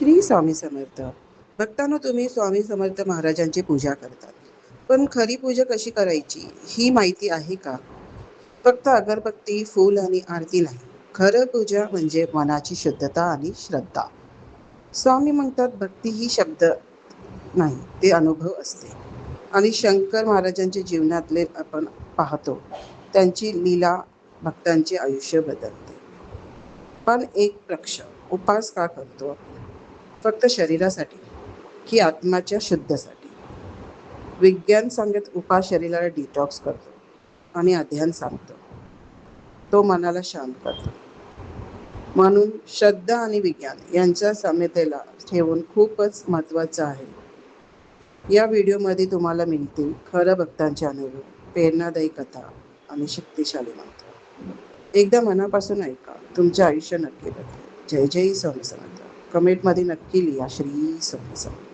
श्री स्वामी समर्थ. भक्तांनो, तुम्ही स्वामी समर्थ महाराजांची पूजा करतात, पण खरी पूजा कशी करायची ही माहिती आहे का? फक्त अगरबत्ती, फूल आणि आरती नाही. खरं पूजा म्हणजे मनाची शुद्धता आणि श्रद्धा. स्वामी म्हणतात, भक्ती ही शब्द नाही, ते अनुभव असते. आणि शंकर महाराजांच्या जीवनातले आपण पाहतो, त्यांची लीला भक्तांचे आयुष्य बदलते. पण एक प्रश्न, उपास का करतो आपण? फक्त शरीरासाठी की आत्माच्या शुद्धसाठी? विज्ञान सांगत उपास शरीराला डिटॉक्स करतो आणि अध्ययन सांगतो तो मनाला शांत करतो. म्हणून श्रद्धा आणि विज्ञान यांच्या समतेला ठेवून खूपच महत्वाचं आहे. या व्हिडिओमध्ये तुम्हाला मिळतील खरं भक्तांचे अनुभव, प्रेरणादायी कथा आणि शक्तिशाली मंत्र. एकदा मनापासून ऐका, तुमचे आयुष्य नक्की बदलेल. जय जय स्वामी समर्थ. कमेंटमध्ये नक्की लिहा श्री स्वामी समर्थ.